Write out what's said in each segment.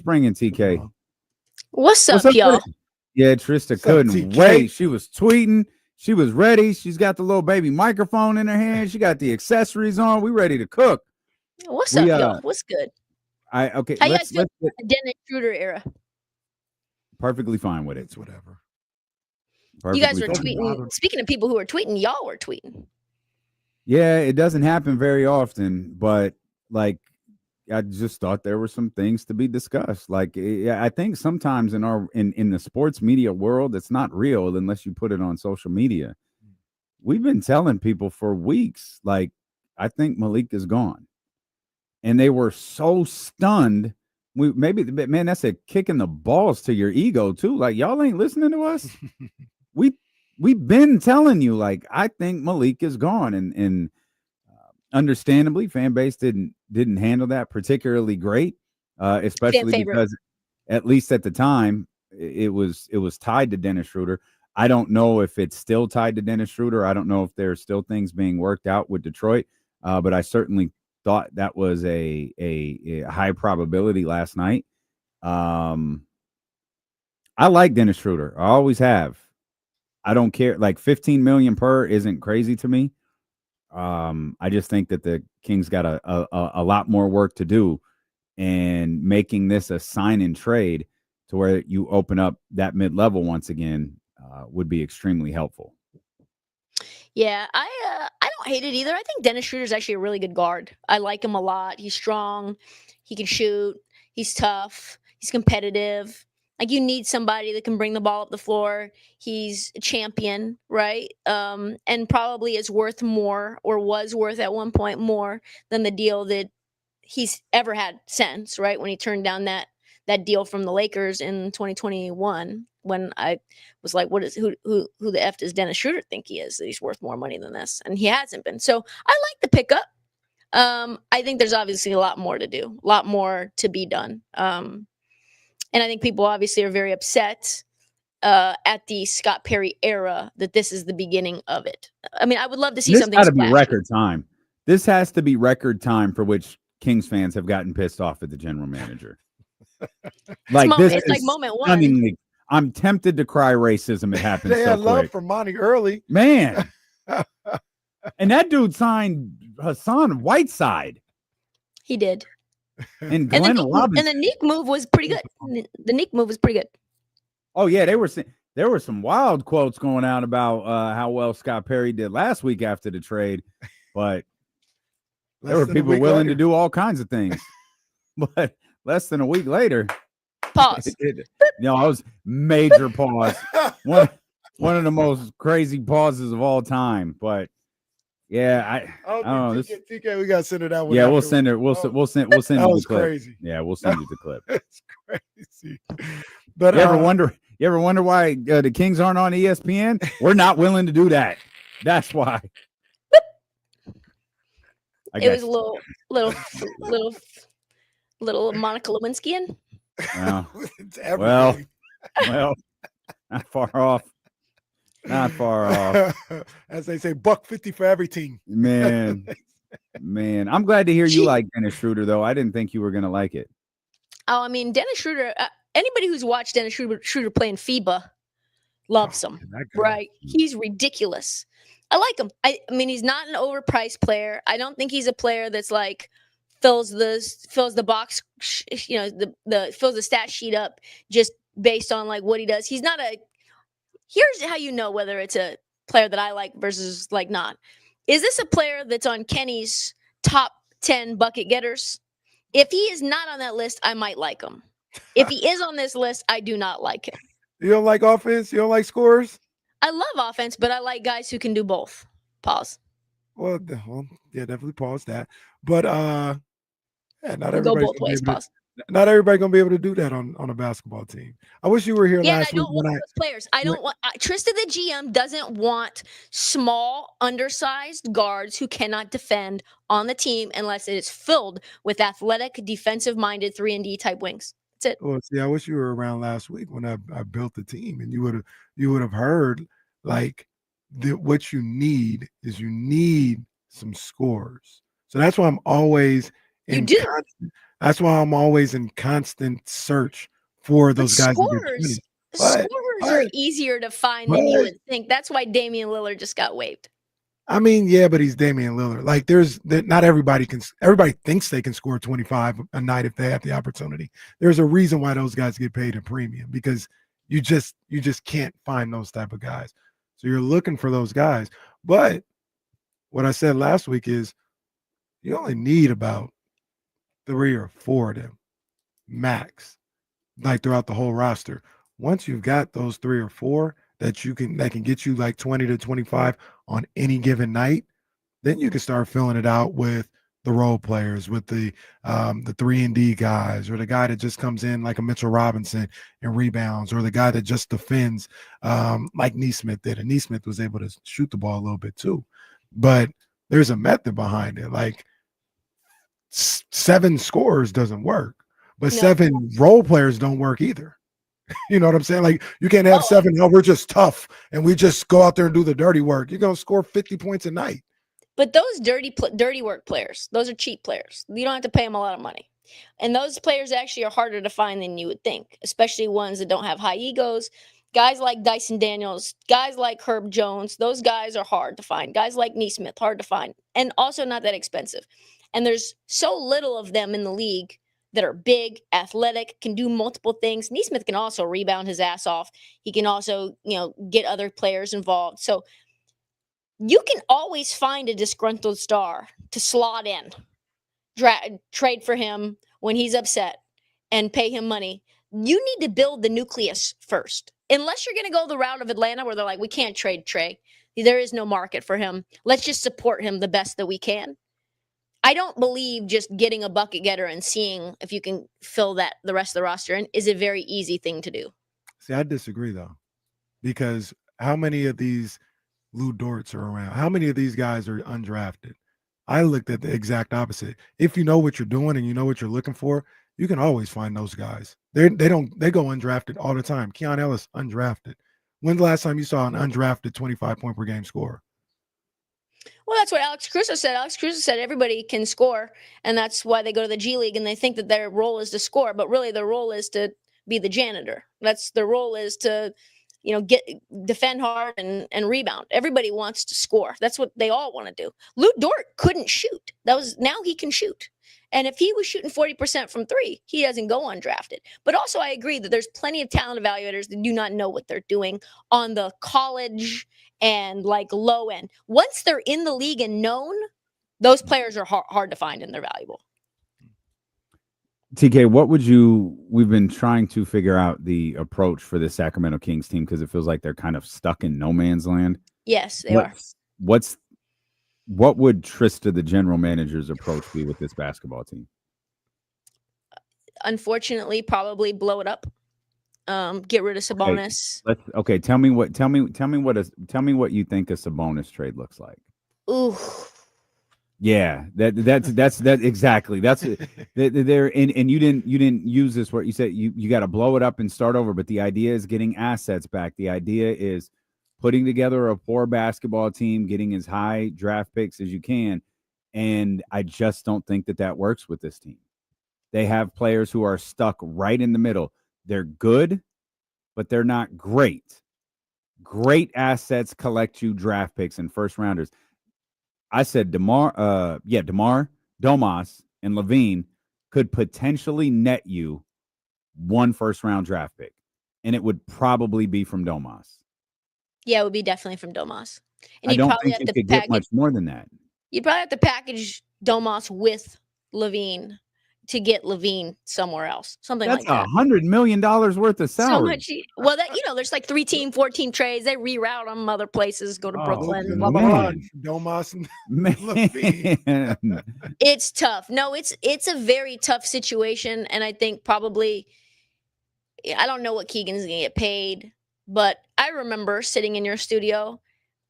Bringing TK. What's up, y'all? Yeah, Trysta couldn't wait. She was tweeting. She was ready. She's got the little baby microphone in her hand. She got the accessories on. We ready to cook. What's up, y'all? What's good? Okay. How you guys feel about the Dennis Schroder era? Perfectly fine with it. It's whatever. You guys were tweeting. Speaking of people who are tweeting, y'all were tweeting. Yeah, it doesn't happen very often, but like I just thought there were some things to be discussed. Like I think sometimes in the sports media world, it's not real unless you put it on social media. We've been telling people for weeks, like, I think Malik is gone. And they were so stunned. Man, that's a kick in the balls to your ego too. Like, y'all ain't listening to us. We've been telling you, like, I think Malik is gone, and understandably, fan base didn't handle that particularly great, especially because, at least at the time, it was tied to Dennis Schroder. I don't know if it's still tied to Dennis Schroder. I don't know if there's still things being worked out with Detroit, but I certainly thought that was a high probability last night. I like Dennis Schroder. I always have. I don't care. Like, 15 million per isn't crazy to me. I just think that the Kings got a lot more work to do, and making this a sign and trade to where you open up that mid-level once again would be extremely helpful. Yeah, I don't hate it either. I think Dennis Schroeder is actually a really good guard. I like him a lot. He's strong. He can shoot. He's tough. He's competitive. Like, you need somebody that can bring the ball up the floor. He's a champion, right? And probably is worth more, or was worth at one point more than the deal that he's ever had since, right? When he turned down that deal from the Lakers in 2021, when I was like, who the F does Dennis Schroeder think he is, that he's worth more money than this? And he hasn't been. So I like the pickup. I think there's obviously a lot more to do, a lot more to be done. And I think people obviously are very upset at the Scott Perry era that this is the beginning of it. I mean, I would love to see something. This has to be record time. This has to be record time for which Kings fans have gotten pissed off at the general manager. Like, it's like moment one. I'm tempted to cry racism. It happens they so had love quick. for Monty early, man. And that dude signed Hassan Whiteside. He did. And Glenn Robinson. And the Nick move was pretty good. The Nick move was pretty good. Oh yeah, there were some wild quotes going out about how well Scott Perry did last week after the trade, but there were people willing to do all kinds of things. But less than a week later, pause. I was major pause. One of the most crazy pauses of all time. But yeah, I don't know. TK, we gotta send her that one. Yeah, we'll send her. We'll send you the clip. Crazy. Yeah, we'll send you the clip. It's crazy. But you ever wonder why the Kings aren't on ESPN? We're not willing to do that. That's why. It was a little Monica Lewinsky-ian. Well, not far off. Not far off. As they say, $1.50 for every team. Man. I'm glad to hear you like Dennis Schroeder, though. I didn't think you were going to like it. Oh, I mean, Dennis Schroeder, anybody who's watched Dennis Schroeder play in FIBA loves him, right? He's ridiculous. I like him. I mean, he's not an overpriced player. I don't think he's a player that's like fills the box, fills the stat sheet up just based on like what he does. He's not here's how you know whether it's a player that I like versus like not. Is this a player that's on Kenny's top 10 bucket getters? If he is not on that list, I might like him. If he is on this list, I do not like him. You don't like offense? You don't like scorers? I love offense, but I like guys who can do both. Pause. Well, yeah, definitely pause that. But not everybody go both ways. Pause. Not everybody gonna be able to do that on a basketball team. I wish you were here last week. I don't want those players. I don't want Trysta, the GM, doesn't want small, undersized guards who cannot defend on the team unless it is filled with athletic, defensive-minded 3-and-D type wings. That's it. Well, see, I wish you were around last week when I built the team, and you would have heard like what you need is some scores. So that's why I'm always That's why I'm always in constant search for But those guys to get scorers 20. But scorers are but easier to find than you but would think. That's why Damian Lillard just got waived. I mean, yeah, but he's Damian Lillard. Like, not everybody can. Everybody thinks they can score 25 a night if they have the opportunity. There's a reason why those guys get paid a premium because you just can't find those type of guys. So you're looking for those guys. But what I said last week is you only need about 3 or 4 of them max, like throughout the whole roster. Once you've got those 3 or 4 that can get you like 20 to 25 on any given night, then you can start filling it out with the role players, with the 3-and-D guys, or the guy that just comes in like a Mitchell Robinson and rebounds, or the guy that just defends like Neesmith did. And Neesmith was able to shoot the ball a little bit too. But there's a method behind it. Like 7 scorers doesn't work, but No. 7 role players don't work either. You know what I'm saying? Like, you can't have Oh. 7, no, we're just tough and we just go out there and do the dirty work. You're going to score 50 points a night. But those dirty work players, those are cheap players. You don't have to pay them a lot of money. And those players actually are harder to find than you would think, especially ones that don't have high egos. Guys like Dyson Daniels, guys like Herb Jones, those guys are hard to find. Guys like Neesmith, hard to find, and also not that expensive. And there's so little of them in the league that are big, athletic, can do multiple things. Neesmith can also rebound his ass off. He can also, get other players involved. So you can always find a disgruntled star to slot in, trade for him when he's upset, and pay him money. You need to build the nucleus first. Unless you're going to go the route of Atlanta where they're like, we can't trade Trey. There is no market for him. Let's just support him the best that we can. I don't believe just getting a bucket getter and seeing if you can fill that the rest of the roster in is a very easy thing to do. See, I disagree though, because how many of these Lou Dorts are around? How many of these guys are undrafted? I looked at the exact opposite. If you know what you're doing and you know what you're looking for, you can always find those guys. They go undrafted all the time. Keon Ellis, undrafted. When's the last time you saw an undrafted 25-point per game scorer? Well, that's what Alex Caruso said. Alex Caruso said everybody can score, and that's why they go to the G League, and they think that their role is to score, but really their role is to be the janitor. That's their role is to, defend hard and rebound. Everybody wants to score. That's what they all want to do. Lou Dort couldn't shoot. Now he can shoot. And if he was shooting 40% from 3, he doesn't go undrafted. But also I agree that there's plenty of talent evaluators that do not know what they're doing on the college and like low end. Once they're in the league and known, those players are hard to find and they're valuable. TK, we've been trying to figure out the approach for the Sacramento Kings team because it feels like they're kind of stuck in no man's land. Yes, they are. What would Trysta, the general manager's approach be with this basketball team? Unfortunately, probably blow it up. Get rid of Sabonis. Okay, tell me what you think a Sabonis trade looks like. Ooh. Yeah, that's exactly. That's there, and you didn't use this word. You said you got to blow it up and start over. But the idea is getting assets back. The idea is putting together a poor basketball team, getting as high draft picks as you can. And I just don't think that works with this team. They have players who are stuck right in the middle. They're good, but they're not great. Great assets collect you draft picks and first rounders. I said DeMar, Domas, and Levine could potentially net you 1 first-round draft pick, and it would probably be from Domas. Yeah, it would be definitely from Domas. And I don't think you could get much more than that. You'd probably have to package Domas with Levine to get Levine somewhere else. Something like that. That's $100 million worth of salary. So much. Well, there's like 3-team, 4-team trades. They reroute them other places, go to Brooklyn. Blah, blah, blah. Domas and Man. It's tough. No, it's a very tough situation. And I think probably, I don't know what Keegan's going to get paid, but I remember sitting in your studio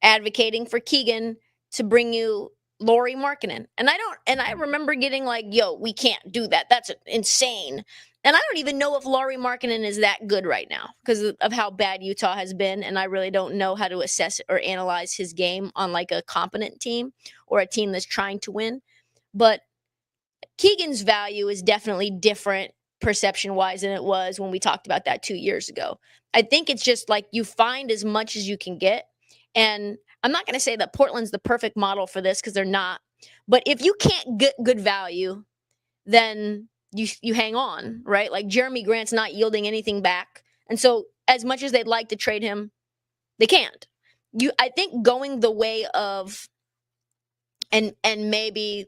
advocating for Keegan to bring you Lauri Markkanen. And I remember getting like, yo, we can't do that. That's insane. And I don't even know if Lauri Markkanen is that good right now because of how bad Utah has been. And I really don't know how to assess or analyze his game on like a competent team or a team that's trying to win. But Keegan's value is definitely different perception-wise than it was when we talked about that 2 years ago. I think it's just like you find as much as you can get, and I'm not gonna say that Portland's the perfect model for this because 'cause they're not, but if you can't get good value, then you hang on, right? Like, Jeremy Grant's not yielding anything back, and so as much as they'd like to trade him, they can't. I think going the way of and maybe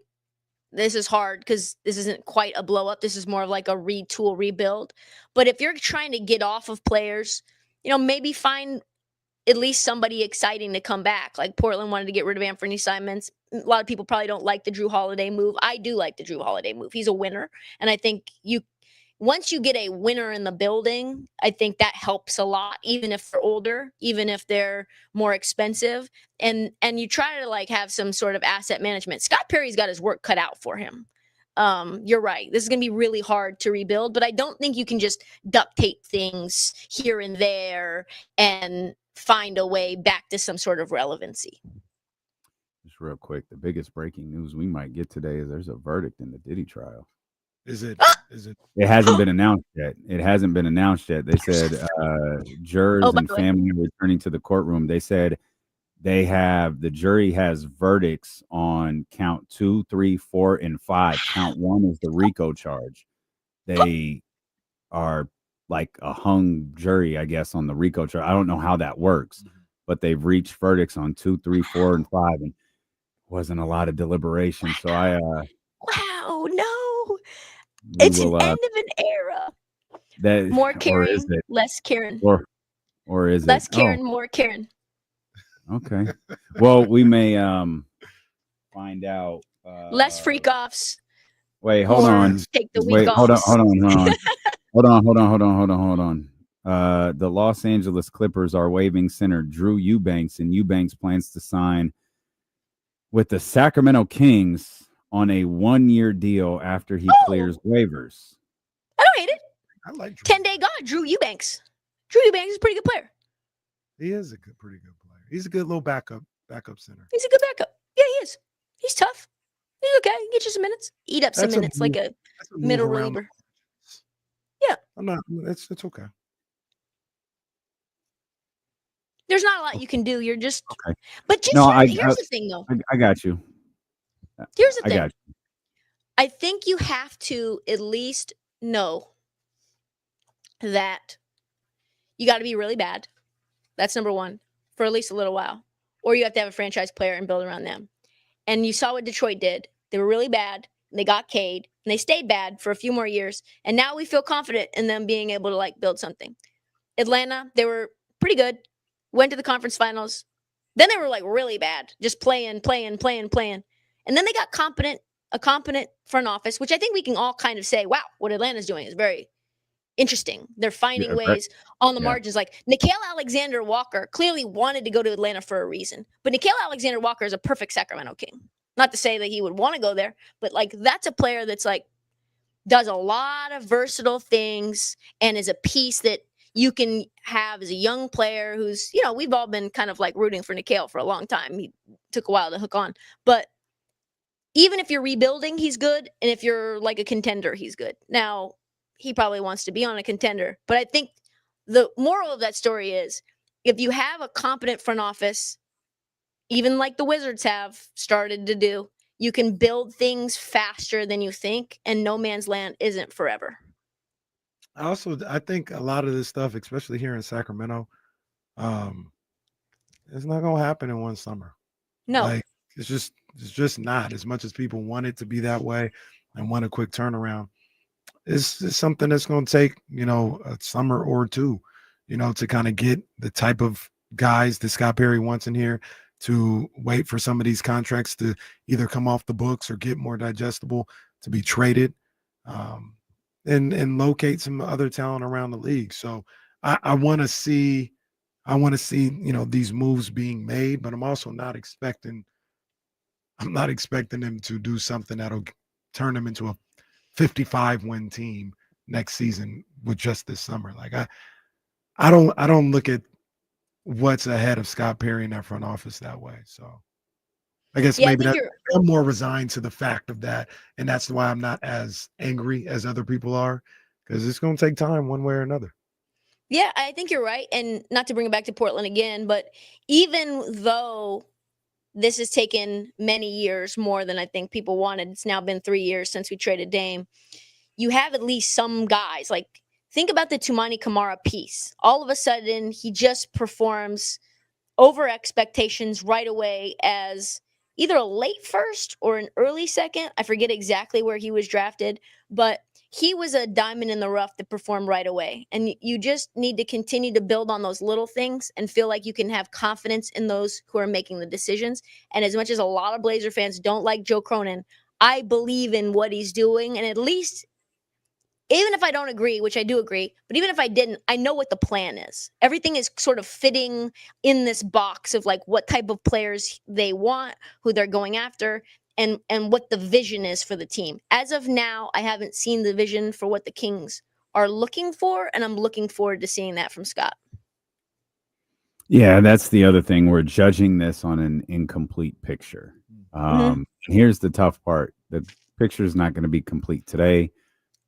this is hard because this isn't quite a blow up. This is more of like a retool, rebuild. But if you're trying to get off of players, maybe find at least somebody exciting to come back. Like Portland wanted to get rid of Anthony Simons. A lot of people probably don't like the Drew Holiday move. I do like the Drew Holiday move. He's a winner. And I think once you get a winner in the building, I think that helps a lot, even if they're older, even if they're more expensive. And you try to like have some sort of asset management. Scott Perry's got his work cut out for him. You're right. This is going to be really hard to rebuild, but I don't think you can just duct tape things here and there and find a way back to some sort of relevancy. Just real quick, the biggest breaking news we might get today is there's a verdict in the Diddy trial. Is it? It hasn't been announced yet. They said jurors and family are returning to the courtroom. They said the jury has verdicts on count 2, 3, 4, and 5. Count 1 is the RICO charge. They are like a hung jury, I guess, on the RICO charge. I don't know how that works, but they've reached verdicts on 2, 3, 4, and 5, and wasn't a lot of deliberation. So wow, no. It's an end of an era. More Karen, less Karen. Or is less Karen, more Karen. Okay. Well, we may find out. Less freak offs. Wait, hold on. Take the week off. Hold on. The Los Angeles Clippers are waiving center Drew Eubanks, and Eubanks plans to sign with the Sacramento Kings on a 1-year deal after he clears waivers. I don't hate it. I like Drew. 10-day god, Drew Eubanks. Drew Eubanks is a pretty good player. He is pretty good player. He's a good little backup center. He's a good backup. Yeah, he is. He's tough. He's okay. He can get you some minutes. Eat up some minutes like a middle reliever. Yeah. It's okay. There's not a lot you can do. You're just okay. But here's the thing though. I got you. Here's the thing. I think you have to at least know that you got to be really bad. That's number one for at least a little while. Or you have to have a franchise player and build around them. And you saw what Detroit did. They were really bad. And they got Cade. And they stayed bad for a few more years. And now we feel confident in them being able to like build something. Atlanta, they were pretty good. Went to the conference finals. Then they were like really bad. Just playing. And then they got a competent front office, which I think we can all kind of say, wow, what Atlanta's doing is very interesting. They're finding ways on the margins. Like Nickeil Alexander-Walker clearly wanted to go to Atlanta for a reason. But Nickeil Alexander-Walker is a perfect Sacramento King. Not to say that he would want to go there, but like that's a player that's like does a lot of versatile things and is a piece that you can have as a young player who's, we've all been kind of like rooting for Nickeil for a long time. He took a while to hook on. But even if you're rebuilding, he's good. And if you're like a contender, he's good. Now, he probably wants to be on a contender. But I think the moral of that story is if you have a competent front office, even like the Wizards have started to do, you can build things faster than you think. And no man's land isn't forever. I think a lot of this stuff, especially here in Sacramento, it's not going to happen in one summer. No. Like, it's just not. As much as people want it to be that way and want a quick turnaround, it's something that's going to take, a summer or two, to kind of get the type of guys that Scott Perry wants in here, to wait for some of these contracts to either come off the books or get more digestible, to be traded, and locate some other talent around the league. So I want to see, these moves being made, but I'm also not expecting them to do something that'll turn them into a 55-win team next season with just this summer. Like I don't look at what's ahead of Scott Perry in that front office that way. So I guess Yeah, I maybe think that I'm more resigned to the fact of that, and that's why I'm not as angry as other people are, because it's going to take time one way or another. yeah, I think you're right. And not to bring it back to Portland again, but even though this has taken many years more than I think people wanted, it's now been 3 years since we traded Dame. You have at least some guys. Like, think about the Tumani Kamara piece. All of a sudden, he just performs over expectations right away as either a late first or an early second. I forget exactly where he was drafted, but he was a diamond in the rough that performed right away. And you just need to continue to build on those little things and feel like you can have confidence in those who are making the decisions. And as much as a lot of Blazer fans don't like Joe Cronin, I believe in what he's doing. And at least, even if I don't agree, which I do agree, but even if I didn't, I know what the plan is. Everything is sort of fitting in this box of like what type of players they want, who they're going after, and what the vision is for the team. As of now, I haven't seen the vision for what the Kings are looking for, and I'm looking forward to seeing that from Scott. Yeah, that's the other thing. We're judging this on an incomplete picture. And here's the tough part. The picture is not going to be complete today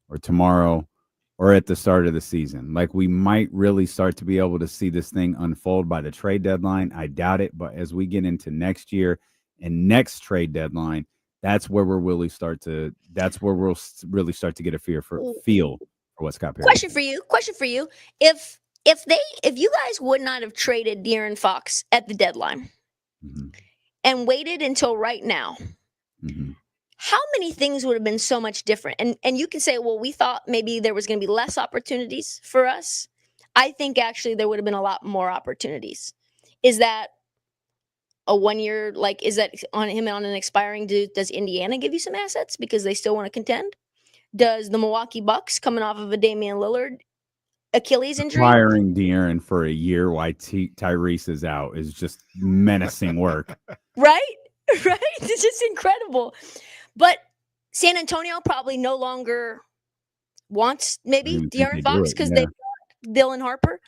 or tomorrow or at the start of the season. Like, we might really start to be able to see this thing unfold by the trade deadline. I doubt it, but as we get into next year and next trade deadline, that's where we'll really start to get a feel for what Scott Perry. Question for you. If you guys would not have traded De'Aaron Fox at the deadline and waited until right now, how many things would have been so much different? And you can say, well, we thought maybe there was going to be less opportunities for us. I think actually there would have been a lot more opportunities. Is that a 1 year, like, is that on him on an expiring dude? Does Indiana give you some assets because they still want to contend? Does the Milwaukee Bucks, coming off of a Damian Lillard Achilles injury, Firing De'Aaron for a year while Tyrese is out is just menacing work. Right? It's just incredible. But San Antonio probably no longer wants maybe De'Aaron Fox because they got Dylan Harper.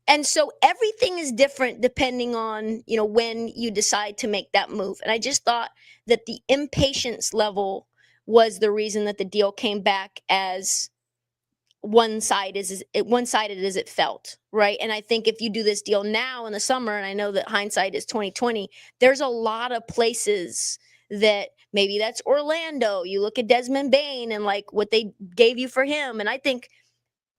And so everything is different depending on, when you decide to make that move. And I just thought that the impatience level was the reason that the deal came back as one-sided as it felt, right? And I think if you do this deal now in the summer, and I know that hindsight is 2020, there's a lot of places that maybe that's Orlando. You look at Desmond Bane and like what they gave you for him, and I think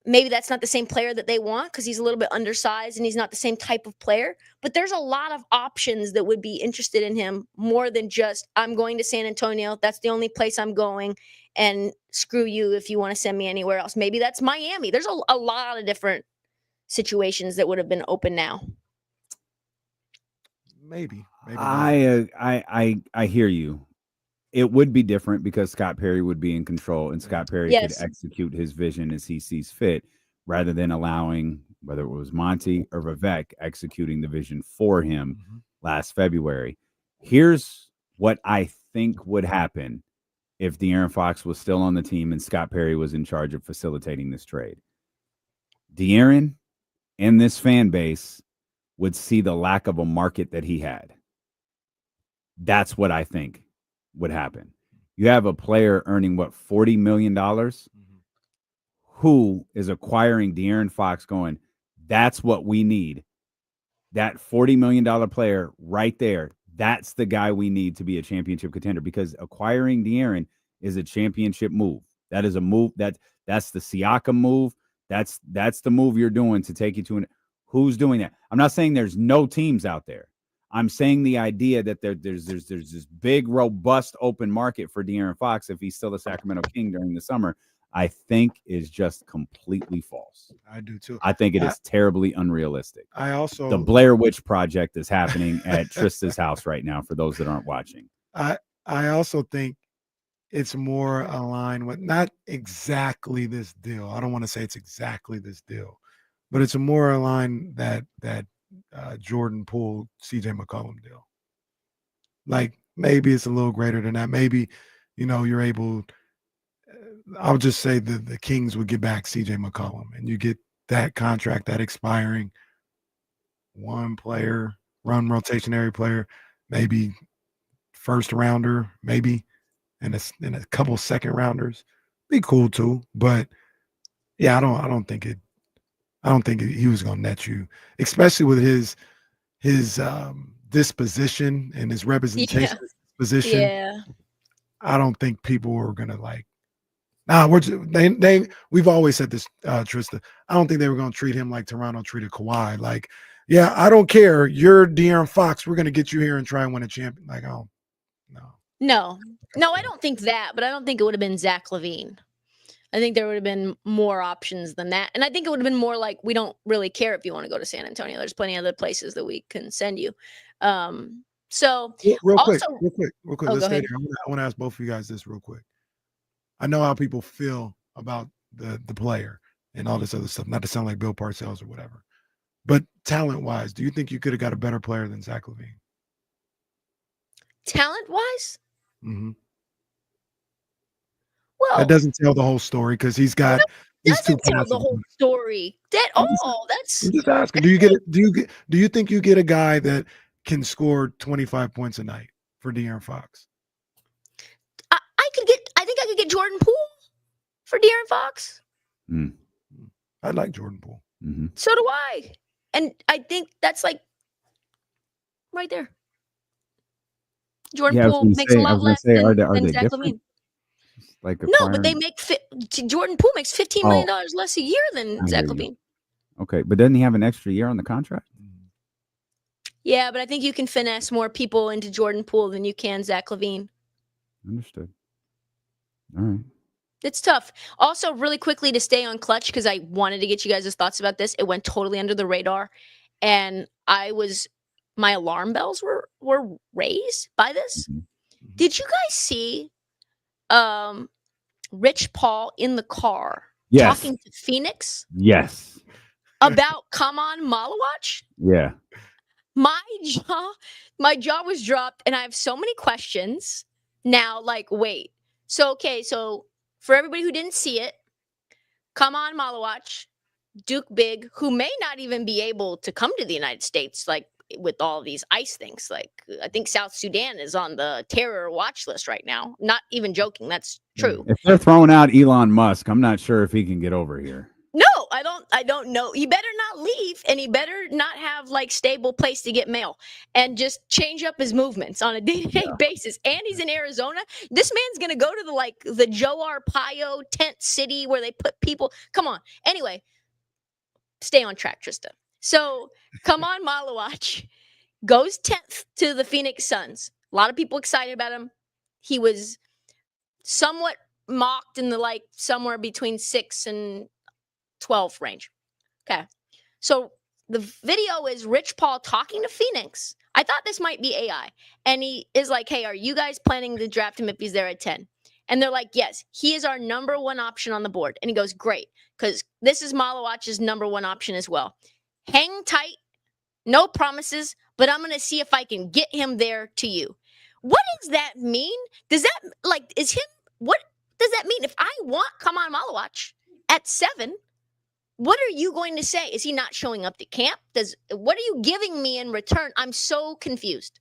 maybe that's not the same player that they want because he's a little bit undersized and he's not the same type of player. But there's a lot of options that would be interested in him more than just, I'm going to San Antonio. That's the only place I'm going. And screw you if you want to send me anywhere else. Maybe that's Miami. There's a lot of different situations that would have been open now. Maybe. I hear you. It would be different because Scott Perry would be in control, and Scott Perry could execute his vision as he sees fit, rather than allowing, whether it was Monty or Vivek, executing the vision for him last February. Here's what I think would happen if De'Aaron Fox was still on the team and Scott Perry was in charge of facilitating this trade. De'Aaron and this fan base would see the lack of a market that he had. That's what I think would happen. You have a player earning $40 million who is acquiring De'Aaron Fox going, that's what we need. That $40 million player right there, that's the guy we need to be a championship contender, because acquiring De'Aaron is a championship move. That is a move that's the Siakam move. That's the move you're doing to take you to who's doing that? I'm not saying there's no teams out there. I'm saying the idea that there's this big, robust open market for De'Aaron Fox if he's still a Sacramento King during the summer, I think is just completely false. I do too. I think it is terribly unrealistic. The Blair Witch Project is happening at Trysta's house right now, for those that aren't watching. I also think it's more aligned with not exactly this deal. I don't want to say it's exactly this deal, but it's a more aligned that Jordan Poole, CJ McCollum deal. Like, maybe it's a little greater than that. Maybe, you're able, I'll just say the Kings would get back CJ McCollum, and you get that contract, that expiring one player, rotationary player, maybe first rounder, maybe, and a couple second rounders. Be cool too, but yeah, I don't think he was gonna net you, especially with his disposition and his representation Yeah. position. Yeah. I don't think people were gonna like. Nah, we've always said this, Trysta. I don't think they were gonna treat him like Toronto treated Kawhi. Like, yeah, I don't care. You're De'Aaron Fox. We're gonna get you here and try and win a champion. Like, oh no. No, I don't think that, but I don't think it would have been Zach LaVine. I think there would have been more options than that. And I think it would have been more like, we don't really care if you want to go to San Antonio. There's plenty of other places that we can send you. So Real quick. also, Oh, go let's stay ahead. there. I want to ask both of you guys this real quick. I know how people feel about the player and all this other stuff. Not to sound like Bill Parcells or whatever, but talent-wise, do you think you could have got a better player than Zach LaVine? Talent-wise? Mhm. Well, That doesn't tell the whole story because he's got these two doesn't tell the passes. whole story at I'm just, all. That's I'm just asking. Do you think you get a guy that can score 25 points a night for De'Aaron Fox? I think I could get Jordan Poole for De'Aaron Fox. I like Jordan Poole. Mm-hmm. So do I. And I think that's like right there. Jordan Poole makes a lot less than Zach LaVine. Like no, but they make Jordan Poole makes $15 million less a year than Zach LaVine. Okay, but doesn't he have an extra year on the contract? Yeah, but I think you can finesse more people into Jordan Poole than you can Zach LaVine. Understood. All right. It's tough. Also, really quickly to stay on Clutch, because I wanted to get you guys' thoughts about this. It went totally under the radar, and my alarm bells were raised by this. Mm-hmm. Did you guys see Rich Paul in the car talking to Phoenix? Yes. About come on Malawach? Yeah. My jaw was dropped, and I have so many questions now. Like, wait. So for everybody who didn't see it, come on Malawach, Duke Big, who may not even be able to come to the United States, like with all these ICE things. Like, I think South Sudan is on the terror watch list right now. Not even joking. That's true. If they're throwing out Elon Musk, I'm not sure if he can get over here. No, I don't know. He better not leave, and he better not have like stable place to get mail, and just change up his movements on a day-to-day basis. And he's in Arizona. This man's gonna go to the Joe Arpaio tent city where they put people. Come on. Anyway, stay on track, Trysta. So come on, Malawach goes 10th to the Phoenix Suns. A lot of people excited about him. He was somewhat mocked in the somewhere between 6 and 12 range. Okay. So the video is Rich Paul talking to Phoenix. I thought this might be AI. And he is like, hey, are you guys planning to draft him if he's there at 10? And they're like, yes, he is our number one option on the board. And he goes, great, because this is Malawach's number one option as well. Hang tight, no promises, but I'm going to see if I can get him there to you. What does that mean? Does that, what does that mean? If I want come on Malawach at 7, what are you going to say? Is he not showing up to camp? What are you giving me in return? I'm so confused.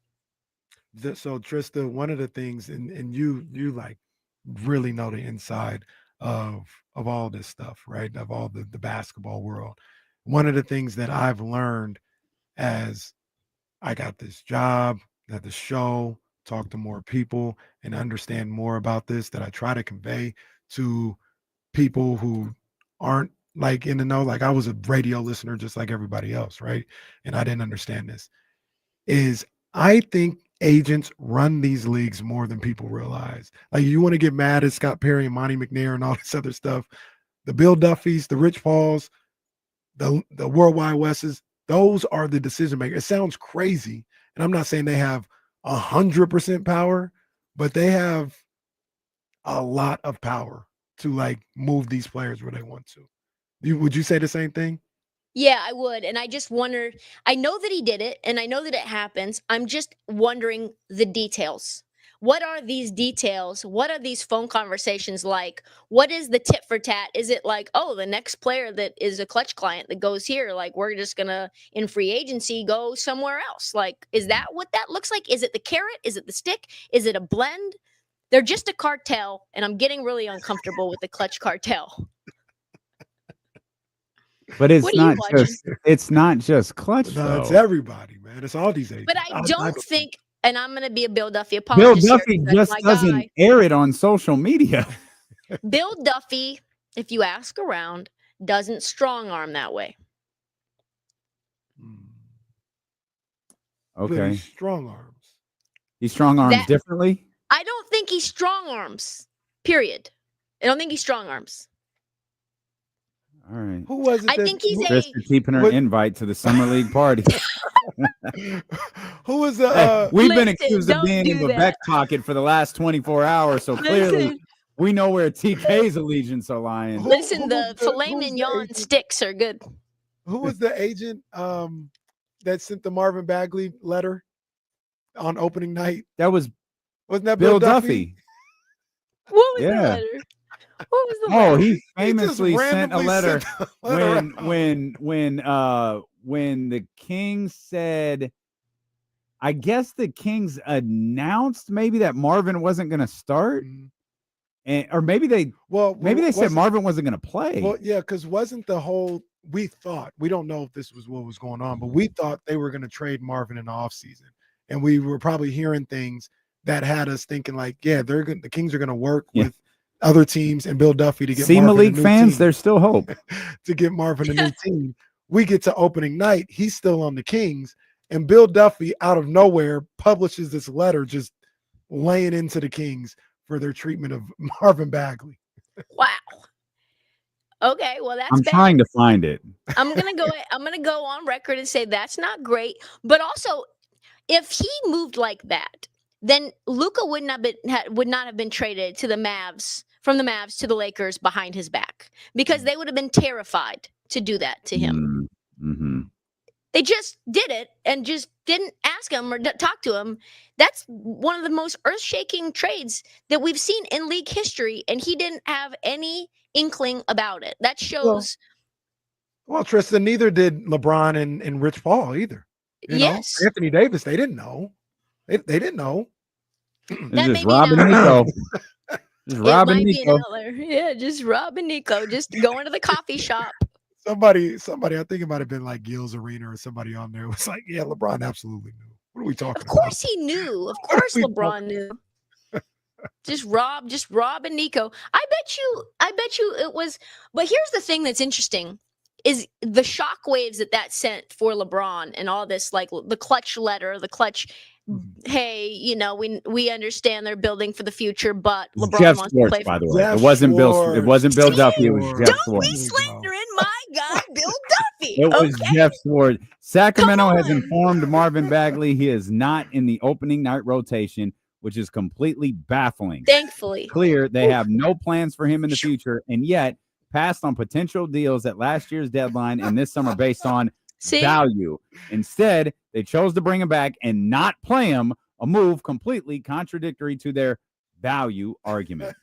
So Trysta, one of the things, and you really know the inside of all this stuff, right? Of all the basketball world. One of the things that I've learned as I got this job, at the show, talk to more people, and understand more about this, that I try to convey to people who aren't in the know. Like, I was a radio listener just like everybody else, right? And I didn't understand this. Is I think agents run these leagues more than people realize. Like, you want to get mad at Scott Perry and Monty McNair and all this other stuff. The Bill Duffys, the Rich Pauls, the Worldwide Wests, those are the decision makers. It sounds crazy. And I'm not saying they have 100% power, but they have a lot of power to move these players where they want to. Would you say the same thing? Yeah, I would. And I just wonder, I know that he did it and I know that it happens. I'm just wondering the details. What are these details? What are these phone conversations like? What is the tit for tat? Is it like, oh, the next player that is a Clutch client that goes here, like we're just gonna in free agency go somewhere else? Like, is that what that looks like? Is it the carrot? Is it the stick? Is it a blend? They're just a cartel, and I'm getting really uncomfortable with the Clutch cartel. But What are you watching? it's not just Clutch, No, though. it's everybody, man. It's all these agents. But I don't think, and I'm going to be a Bill Duffy Bill apologist here, Duffy because just my doesn't guy, air it on social media. Bill Duffy, if you ask around, doesn't strong arm that way. But Okay. he's strong arms. He strong arms That- differently? I don't think he strong arms, period. I don't think he strong arms. All right. Who was it? I think he's Trysta keeping her what- invite to the Summer League party. Who was Hey, the? we've been Listen, accused of don't being in do Vivek's that. pocket for the last 24 hours, so clearly Listen, we know where TK's allegiance are lying. Who- listen, who the was the- filet who was the mignon agent? sticks are good. Who was the agent that sent the Marvin Bagley letter on opening night? That was Wasn't that Bill Bill Duffy. What was Yeah. the letter? What was the Oh, letter? he He just famously sent a randomly letter sent a letter out. when the Kings said, I guess the Kings announced maybe that Marvin wasn't going to start, Mhm. or maybe they said wasn't- Marvin wasn't going to play. Well, yeah, because wasn't the whole we don't know if this was what was going on, but we thought they were going to trade Marvin in the offseason. And we were probably hearing things that had us thinking like, yeah, the Kings are going to work Yeah. with other teams and Bill Duffy to get See, Marvin Malik a new fans, team. there's still hope. To get Marvin a new team. We get to opening night, he's still on the Kings, and Bill Duffy out of nowhere publishes this letter just laying into the Kings for their treatment of Marvin Bagley. Wow. Okay, well that's I'm bad. trying to find it. I'm gonna go on record and say that's not great. But also, if he moved like that, then Luka would not have been traded to the Mavs from the Mavs to the Lakers behind his back, because they would have been terrified to do that to him. Mm-hmm. They just did it and just didn't ask him or talk to him. That's one of the most earth-shaking trades that we've seen in league history, and he didn't have any inkling about it. That shows. Well, Tristan, neither did LeBron and Rich Paul either. You know? Yes. Anthony Davis, they didn't know. They didn't know. That It's may just be robbing an Nico. Just It robbing might be an Nico. outlier. Yeah, just robbing Nico. Just going to the coffee shop. Somebody, I think it might have been like Gil's Arena or somebody on there was like, yeah, LeBron absolutely knew. What are we talking Of about? course he knew. Of course we LeBron knew. Just robbing Nico. I bet you it was. But here's the thing that's interesting is the shockwaves that sent for LeBron and all this, like the clutch letter, the clutch. Hey, you know, we understand they're building for the future, but LeBron Jeff wants Schwartz, to play. by the way. Jeff It wasn't Bill. It Schwartz. wasn't Bill Duffy. It was Don't Jeff Don't be Schwartz. slandering my guy, Bill Duffy. It was Okay? Jeff Schwartz. Sacramento has on. informed Marvin Bagley he is not in the opening night rotation, which is completely baffling. Thankfully. Clear they have no plans for him in the future, and yet passed on potential deals at last year's deadline and this summer based on See? value. Instead, they chose to bring him back and not play him, a move completely contradictory to their value argument.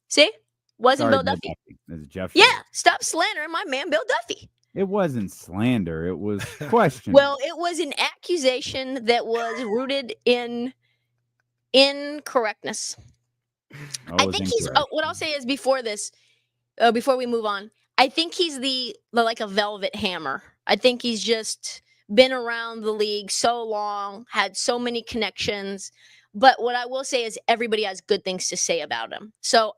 See? Wasn't Sorry, Bill Duffy. This is Jeff. Yeah, Schwartz. stop slandering my man Bill Duffy. It wasn't slander. It was question. Well, it was an accusation that was rooted in incorrectness. I think he's. What I'll say is before this, before we move on, I think he's like a velvet hammer. I think he's just been around the league so long, had so many connections. But what I will say is everybody has good things to say about him. So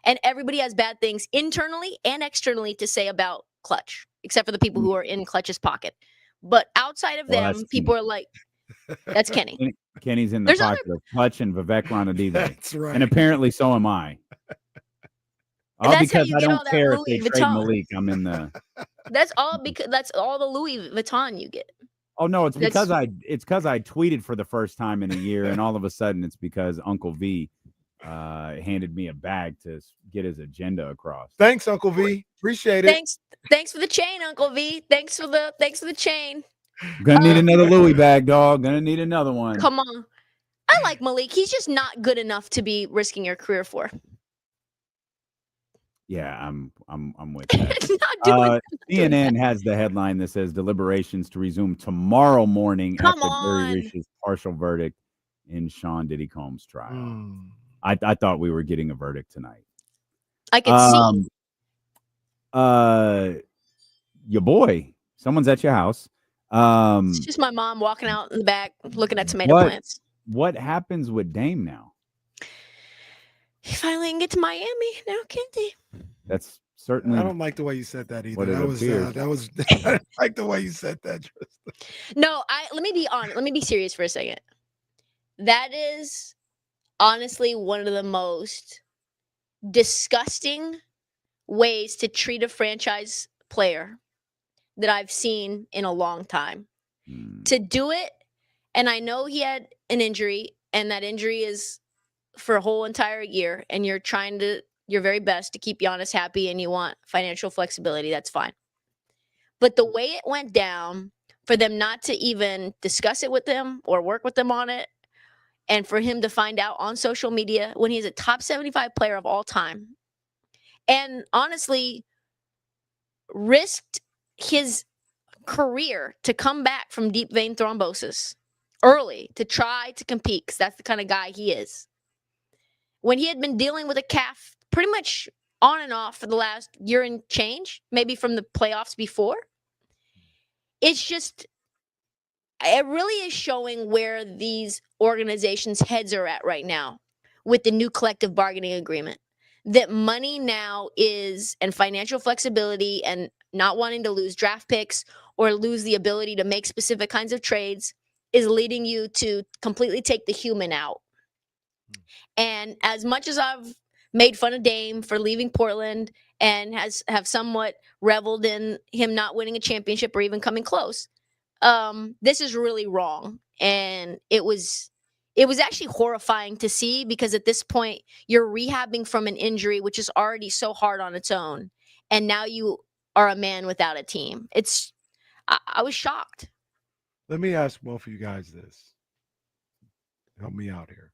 and everybody has bad things internally and externally to say about Clutch, except for the people who are in Clutch's pocket. But outside of them, that's people are like, that's Kenny. Kenny's in the There's pocket of Clutch and Vivek Ranadive. That's right. And apparently so am I. All That's how because you I get don't all that care if Louis they trade Vuitton. Malik. I'm in the. That's all because that's all the Louis Vuitton you get. Oh no, it's That's- because I tweeted for the first time in a year, and all of a sudden it's because Uncle V handed me a bag to get his agenda across. Thanks, Uncle V. Appreciate it. Thanks for the chain, Uncle V. Thanks for the chain. Gonna need another Louis bag, dog. Gonna need another one. Come on. I like Malik. He's just not good enough to be risking your career for. Yeah, I'm with that. Not doing CNN has the headline that says deliberations to resume tomorrow morning Come after Barry on. Rich's partial verdict in Sean Diddy Combs' trial. Mm. I thought we were getting a verdict tonight. I could see. Your boy, someone's at your house. It's just my mom walking out in the back looking at tomato plants. What happens with Dame now? He finally can get to Miami now, can't he? That's certainly. I don't like the way you said that either. what it appears. That was I didn't like the way you said that, Trysta. No, let me be honest. Let me be serious for a second. That is honestly one of the most disgusting ways to treat a franchise player that I've seen in a long time. To do it, and I know he had an injury, and that injury is for a whole entire year, and you're trying to your very best to keep Giannis happy, and you want financial flexibility, that's fine. But the way it went down, for them not to even discuss it with them or work with them on it, and for him to find out on social media when he's a top 75 player of all time, and honestly risked his career to come back from deep vein thrombosis early to try to compete, because that's the kind of guy he is. When he had been dealing with a calf pretty much on and off for the last year and change, maybe from the playoffs before, it's just, it really is showing where these organizations' heads are at right now with the new collective bargaining agreement. That money now is, and financial flexibility, and not wanting to lose draft picks or lose the ability to make specific kinds of trades, is leading you to completely take the human out. And as much as I've made fun of Dame for leaving Portland and have somewhat reveled in him not winning a championship or even coming close, this is really wrong. And it was actually horrifying to see, because at this point you're rehabbing from an injury which is already so hard on its own, and now you are a man without a team. I was shocked. Let me ask both of you guys this. Help me out here.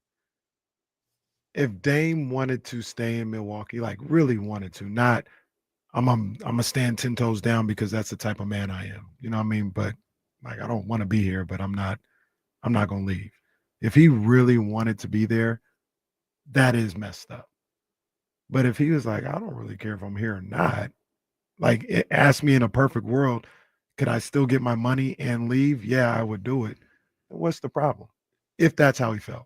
If Dame wanted to stay in Milwaukee, like really wanted to, not I'm gonna stand 10 toes down because that's the type of man I am. You know what I mean? But like, I don't want to be here, but I'm not gonna leave. If he really wanted to be there, that is messed up. But if he was like, I don't really care if I'm here or not, like, ask me in a perfect world, could I still get my money and leave? Yeah, I would do it. What's the problem? If that's how he felt.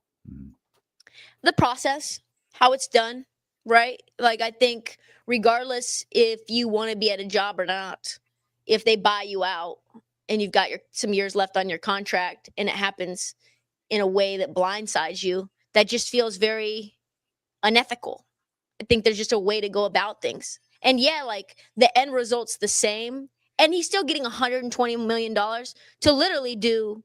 The process, how it's done, right? Like, I think regardless if you want to be at a job or not, if they buy you out and you've got some years left on your contract and it happens in a way that blindsides you, that just feels very unethical. I think there's just a way to go about things. And yeah, like, the end result's the same, and he's still getting $120 million to literally do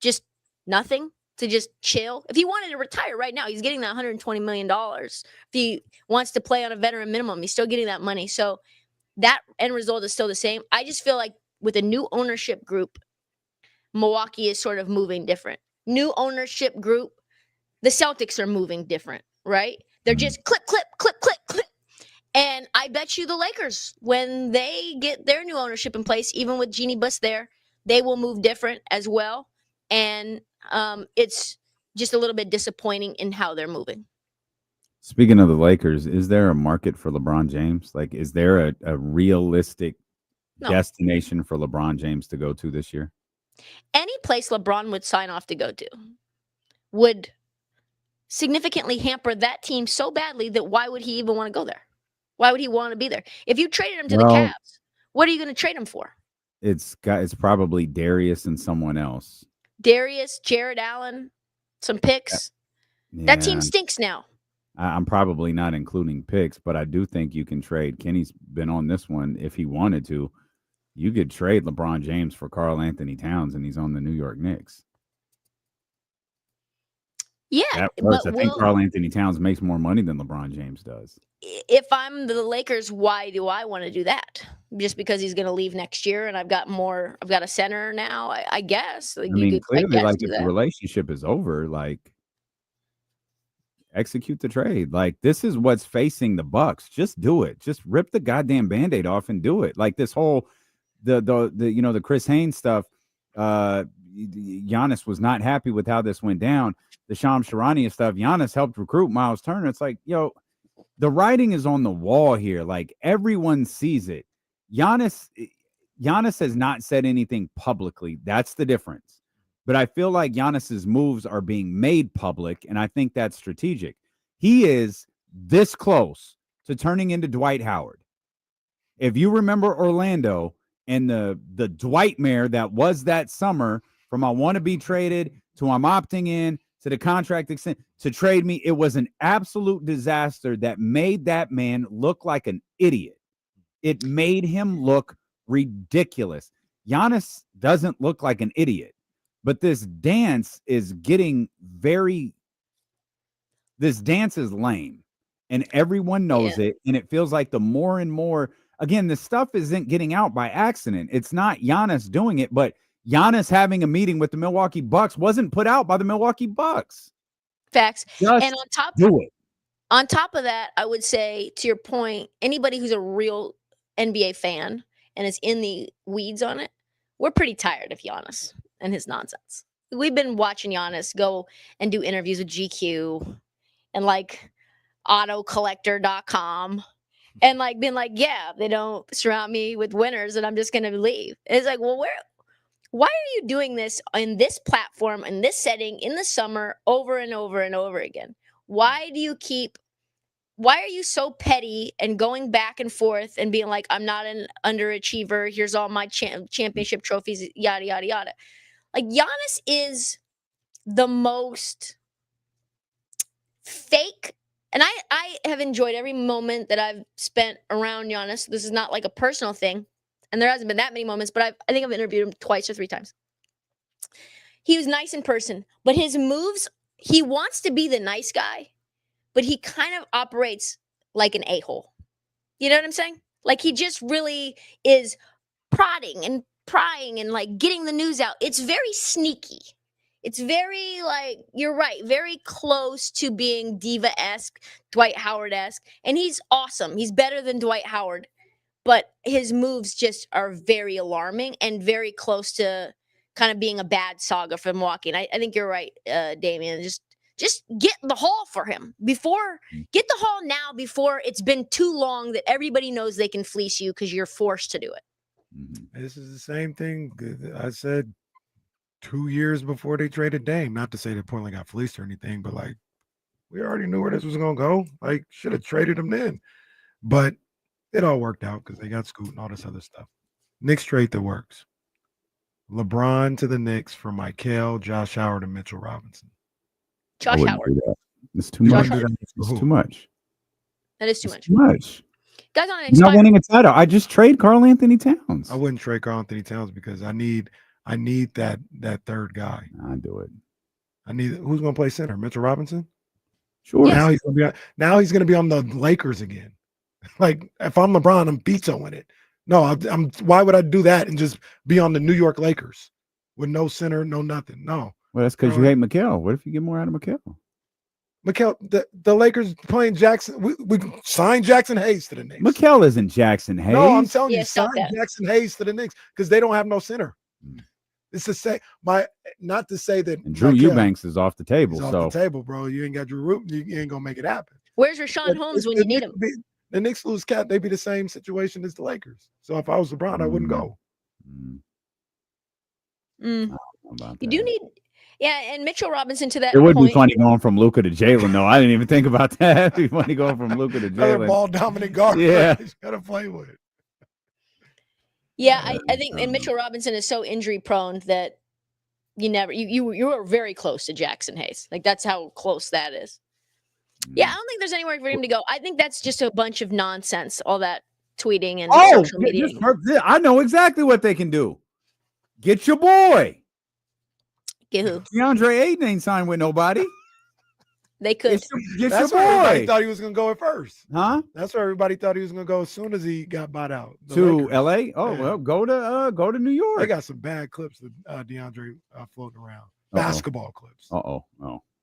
just nothing, to just chill. If he wanted to retire right now, he's getting that $120 million. If he wants to play on a veteran minimum, he's still getting that money. So that end result is still the same. I just feel like with a new ownership group, Milwaukee is sort of moving different. New ownership group, the Celtics are moving different, right? They're just clip, clip, clip, clip, clip. And I bet you the Lakers, when they get their new ownership in place, even with Jeannie Buss there, they will move different as well. And it's just a little bit disappointing in how they're moving. Speaking of the Lakers, is there a market for LeBron James? Like, is there a realistic destination for LeBron James to go to this year? Any place LeBron would sign off to go to would significantly hamper that team so badly that why would he even want to go there? Why would he want to be there? If you traded him to the Cavs, what are you going to trade him for? It's probably Darius and someone else. Darius, Jared Allen, some picks. Yeah. That team stinks now. I'm probably not including picks, but I do think you can trade. Kenny's been on this one. If he wanted to, you could trade LeBron James for Karl Anthony Towns, and he's on the New York Knicks. Yeah, I think Karl Anthony Towns makes more money than LeBron James does. If I'm the Lakers, why do I want to do that? Just because he's going to leave next year, and I've got a center now. I guess. Like, I mean, clearly, like, if the relationship is over, like, execute the trade. Like, this is what's facing the Bucks. Just do it. Just rip the goddamn Band-Aid off and do it. Like, this whole the Chris Haynes stuff. Giannis was not happy with how this went down. The Shams Charania stuff. Giannis helped recruit Miles Turner. It's like, yo, the writing is on the wall here. Like, everyone sees it. Giannis has not said anything publicly. That's the difference. But I feel like Giannis's moves are being made public, and I think that's strategic. He is this close to turning into Dwight Howard. If you remember Orlando and the Dwightmare that was that summer, from I want to be traded to I'm opting in to the contract extent to trade me, it was an absolute disaster that made that man look like an idiot. It made him look ridiculous. Giannis doesn't look like an idiot, but this dance is lame, and everyone knows it. And it feels like the more and more, again, this stuff isn't getting out by accident. It's not Giannis doing it, but Giannis having a meeting with the Milwaukee Bucks wasn't put out by the Milwaukee Bucks. Facts. Just and do it. On top of that, I would say, to your point, anybody who's a real NBA fan and is in the weeds on it, we're pretty tired of Giannis and his nonsense. We've been watching Giannis go and do interviews with GQ and like autocollector.com and like being like, yeah, they don't surround me with winners and I'm just going to leave. It's like, well, why are you doing this in this platform, in this setting, in the summer, over and over and over again? Why are you so petty and going back and forth and being like, I'm not an underachiever. Here's all my championship trophies, yada, yada, yada. Like, Giannis is the most fake. And I have enjoyed every moment that I've spent around Giannis. This is not like a personal thing. And there hasn't been that many moments, but I think I've interviewed him twice or three times. He was nice in person, but his moves, he wants to be the nice guy, but he kind of operates like an a-hole. You know what I'm saying? Like, he just really is prodding and prying and like getting the news out. It's very sneaky. It's very, like, you're right, very close to being diva-esque, Dwight Howard-esque. And he's awesome. He's better than Dwight Howard. But his moves just are very alarming and very close to kind of being a bad saga for Milwaukee. And I think you're right, Damian. Just get the haul for him. Get the haul now before it's been too long that everybody knows they can fleece you because you're forced to do it. This is the same thing I said 2 years before they traded Dame. Not to say that Portland got fleeced or anything, but like, we already knew where this was going to go. Like, should have traded him then. But it all worked out because they got Scoot and all this other stuff. Knicks trade that works. LeBron to the Knicks for Michael, Josh Howard, and Mitchell Robinson. Josh Howard. It's too much. It's too much. That is too much. Too much. Guys on an You're not winning a title. I just trade Karl Anthony Towns. I wouldn't trade Karl Anthony Towns because I need that third guy. I do it. Who's going to play center? Mitchell Robinson? Sure. Yes. Now he's going to be on the Lakers again. Like, if I'm LeBron, I'm pizzoing it. No, why would I do that and just be on the New York Lakers with no center, no nothing? No. Well, that's because you hate Mikal. What if you get more out of Mikal? Mikal, the Lakers playing Jackson. We signed Jackson Hayes to the Knicks. Mikal isn't Jackson Hayes. No, I'm telling you, stop sign that. Jackson Hayes to the Knicks because they don't have no center. It's to say not to say that And Drew Eubanks is off the table. He's So off the table, bro. You ain't got Drew Root. You ain't gonna make it happen. Where's Rashawn Holmes when you need him? The Knicks lose Cat, they'd be the same situation as the Lakers. So if I was LeBron, I wouldn't go. You do need, and Mitchell Robinson to that. It would be funny going from Luka to Jalen, though. I didn't even think about that. It'd be funny going from Luka to Another Jalen. ball dominant guard. Yeah. He's got to play with it. Yeah, I think, and Mitchell Robinson is so injury prone that you were very close to Jackson Hayes. Like, that's how close that is. Yeah, I don't think there's anywhere for him to go. I think that's just a bunch of nonsense, all that tweeting and social media. I know exactly what they can do. Get your boy. Get who? DeAndre Ayton ain't signed with nobody. They could. Get That's your where everybody boy. thought he was going to go at first. Huh? That's where everybody thought he was going to go as soon as he got bought out. The To Lakers. LA? Oh, Yeah. well, go to New York. They got some bad clips of DeAndre floating around. Basketball clips. Oh.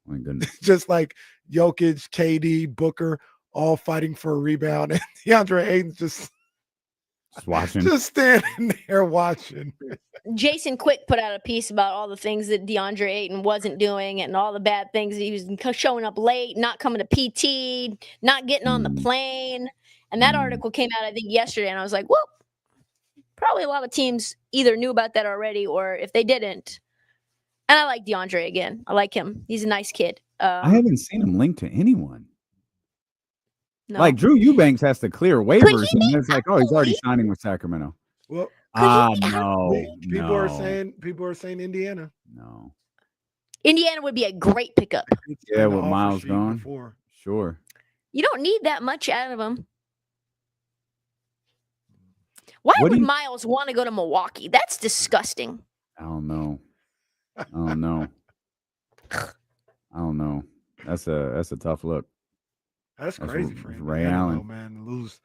My goodness. Just like Jokic, KD, Booker, all fighting for a rebound, and DeAndre Ayton's just watching. just standing there watching. Jason Quick put out a piece about all the things that DeAndre Ayton wasn't doing and all the bad things. He was showing up late, not coming to PT, not getting on the plane. And that article came out, I think, yesterday. And I was like, well, probably a lot of teams either knew about that already or if they didn't. And I like DeAndre again. I like him. He's a nice kid. I haven't seen him linked to anyone. No. Like Drew Eubanks has to clear waivers, and it's like, oh, he's already signing with Sacramento. Well, no. People are saying Indiana. No. Indiana would be a great pickup. Yeah, with Miles gone. Sure. You don't need that much out of him. Why would Miles want to go to Milwaukee? That's disgusting. I don't know. That's a tough look. That's crazy for him. Ray Allen, though, man, to lose.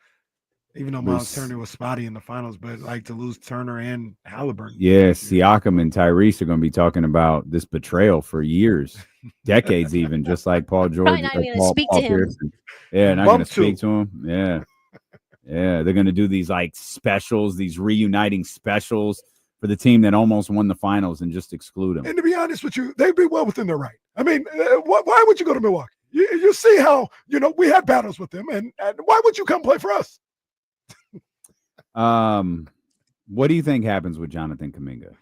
Even though Miles Turner was spotty in the finals, but like to lose Turner and Halliburton. Yeah, Siakam and Tyrese are going to be talking about this betrayal for years, decades even, just like Paul George. Probably not even going to speak to him. Pearson. Yeah, not going to speak to him. Yeah. Yeah, they're going to do these like specials, these reuniting specials for the team that almost won the finals and just exclude them. And to be honest with you, they'd be well within their right. I mean, why would you go to Milwaukee? You see how, we had battles with them, and why would you come play for us? What do you think happens with Jonathan Kuminga?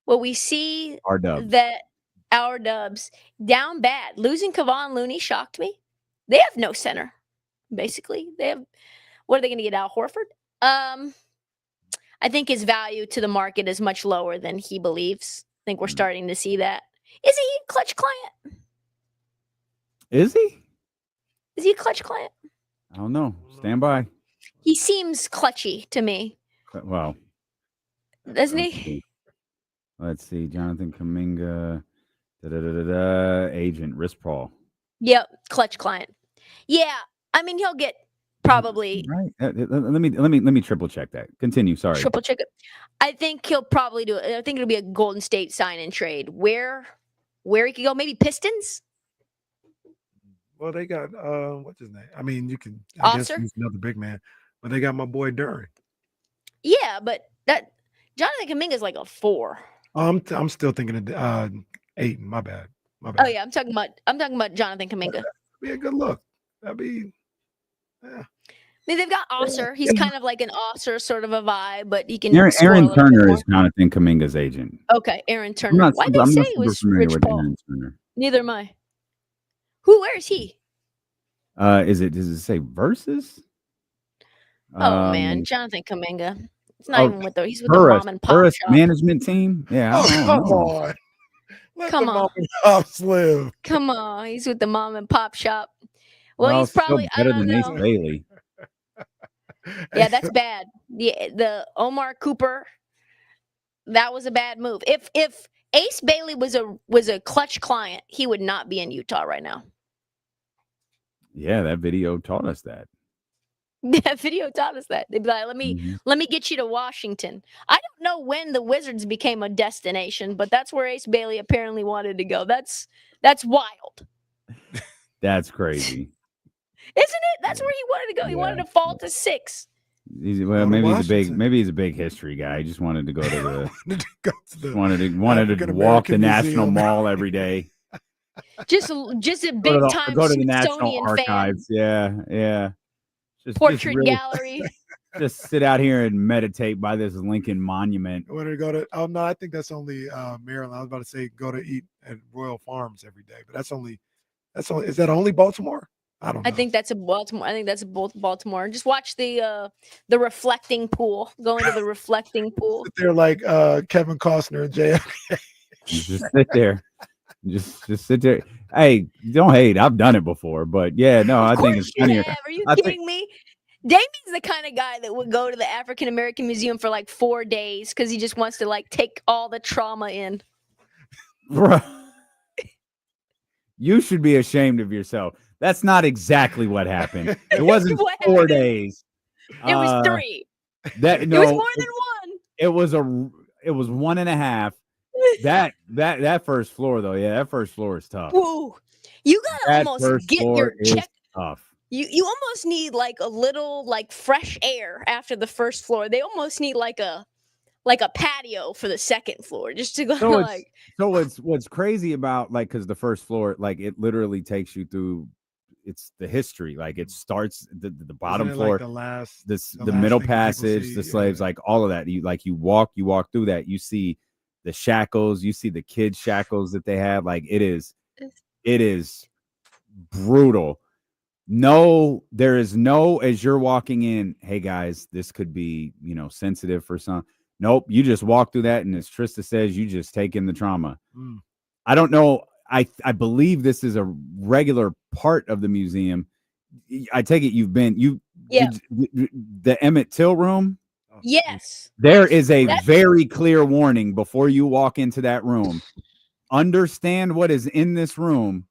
Well, we see our Dubs down bad. Losing Kevon Looney shocked me. They have no center, basically. What are they going to get, Al Horford? I think his value to the market is much lower than he believes. I think we're starting to see that. Is he a clutch client? Is he? Is he a clutch client? I don't know. Stand by. He seems clutchy to me. Well, doesn't he? Let's see. Jonathan Kuminga, agent, Risk Paul. Yep, clutch client. Yeah, I mean he'll get probably. Right. Let me triple check that. Continue. Sorry. Triple check it. I think he'll probably do it. I think it'll be a Golden State sign and trade. Where he could go? Maybe Pistons. Well, they got what's his name? I mean, you can guess use another big man, but they got my boy Duran. Yeah, but that Jonathan Kuminga is like a 4. I'm still thinking of Ayton. My bad. Oh yeah, I'm talking about Jonathan Kuminga. That'd be a good look. That'd be. Yeah. I mean, they've got Osser. He's kind of like an Osser sort of a vibe, but he can. Aaron Turner is Jonathan Kuminga's agent. Okay, Aaron Turner. Why did they say it was Rich Paul? Neither am I. Where is he? Does it say Versus? Oh man, Jonathan Kuminga. It's not even with he's with the mom and pop shop management team. Yeah. Come on. Come on. Mom and pops live. Come on. He's with the mom and pop shop. Well, he's probably better than Ace Bailey. Yeah, that's bad. The Omar Cooper. That was a bad move. If Ace Bailey was a clutch client, he would not be in Utah right now. Yeah, that video taught us that. That video taught us that. They'd be like, let me get you to Washington. I don't know when the Wizards became a destination, but that's where Ace Bailey apparently wanted to go. That's wild. That's crazy. Isn't it? That's where he wanted to go. He wanted to fall to 6. Maybe he's a big history guy. He just wanted to go to wanted to walk the National Mall every day. Just a big time go to the National Archives. Fan. Yeah. Portrait gallery. Just sit out here and meditate by this Lincoln Monument. I wanted to go to. Oh no, I think that's only Maryland. I was about to say go to eat at Royal Farms every day, but that's only. Is that only Baltimore? I don't know. I think that's a Baltimore. I think that's Baltimore. Just watch the reflecting pool. Go into the reflecting pool. They're like Kevin Costner and JFK. Just sit there. Just sit there. Hey, don't hate. I've done it before, but yeah, no, I think it's funnier. Are you kidding me? Damien's the kind of guy that would go to the African American Museum for like 4 days because he just wants to like take all the trauma in. Bro, you should be ashamed of yourself. That's not exactly what happened. It wasn't 4 days. It was 3. It was more than 1. It was 1.5. that first floor though, yeah, that first floor is tough. Woo. You gotta That almost first get floor your is check. tough. You almost need like a little like fresh air after the first floor. They almost need like a patio for the second floor just to go What's crazy about like because the first floor, like it literally takes you through it's the history. Like it starts the bottom Isn't it floor, like the last middle thing people passage, see? the slaves, like all of that. You walk through that, you see the shackles, you see the kids' shackles that they have. Like it is brutal. No, there is no, as you're walking in, hey guys, this could be, sensitive for some. Nope, you just walk through that, and as Trysta says, you just take in the trauma. I don't know. I believe this is a regular part of the museum. I take it you've been the Emmett Till room. Yes. There is a very clear warning before you walk into that room. Understand what is in this room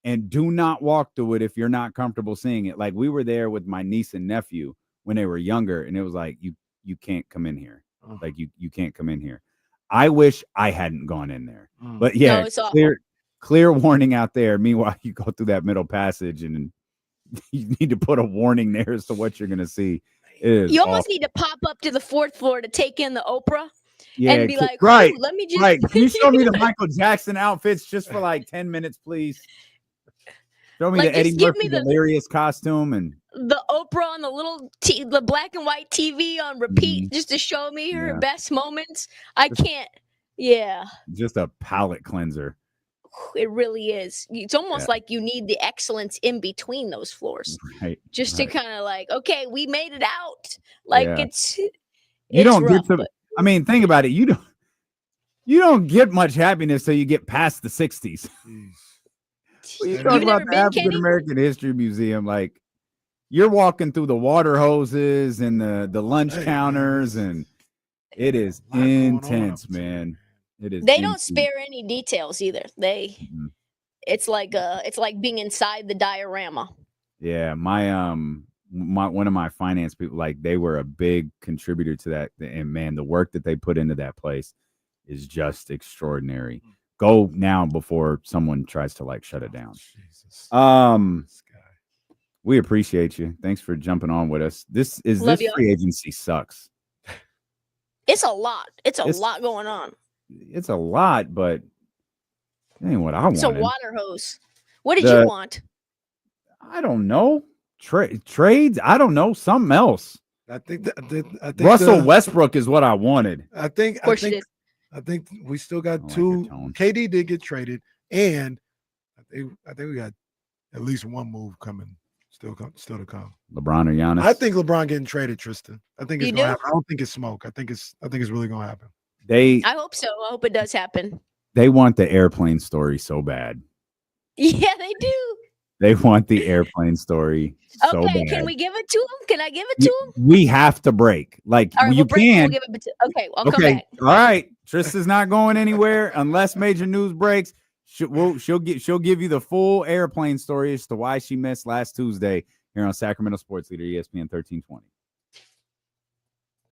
and do not walk through it if you're not comfortable seeing it. Like we were there with my niece and nephew when they were younger, and it was like, you can't come in here. Like you can't come in here. I wish I hadn't gone in there. But yeah, no, clear warning out there. Meanwhile, you go through that middle passage and you need to put a warning there as to what you're gonna see. You almost need to pop up to the fourth floor to take in the Oprah. Yeah, and be like, right. Let me just Can you show me the Michael Jackson outfits just for like 10 minutes, please? Show me the Eddie Murphy delirious costume and the Oprah on the black and white TV on repeat just to show me her best moments. I can't. Yeah. Just a palate cleanser. It really is. It's almost like you need the excellence in between those floors. Right. Just to kind of like, okay, we made it out. Like you don't rough, get to, I mean, think about it. You don't get much happiness till you get past the 60s. You talk about the African American History Museum, like you're walking through the water hoses and the lunch counters, and it is intense, man. It is. They don't spare any details either. It's like being inside the diorama. Yeah, one of my finance people, like they were a big contributor to that, and man, the work that they put into that place is just extraordinary. Go now before someone tries to like shut it down. Jesus. We appreciate you. Thanks for jumping on with us. This free agency sucks. It's a lot. It's a lot going on. It's a lot, but it ain't what I want. It's a water hose. What did you want? I don't know. Trades? I don't know. Something else. I think Russell Westbrook is what I wanted. I think we still got two. KD did get traded, and I think we got at least one move coming. Still to come. LeBron or Giannis? I think LeBron getting traded, Tristan. I think it's gonna happen. I don't think it's smoke. I think it's really gonna happen. I hope so. I hope it does happen. They want the airplane story so bad. Yeah, they do. They want the airplane story so bad. Can we give it to them? Can I give it to them? We have to break. Like right, you can. We'll give it I'll come back. All right. Trista's not going anywhere unless major news breaks. She'll give you the full airplane story as to why she missed last Tuesday here on Sacramento Sports Leader ESPN 1320.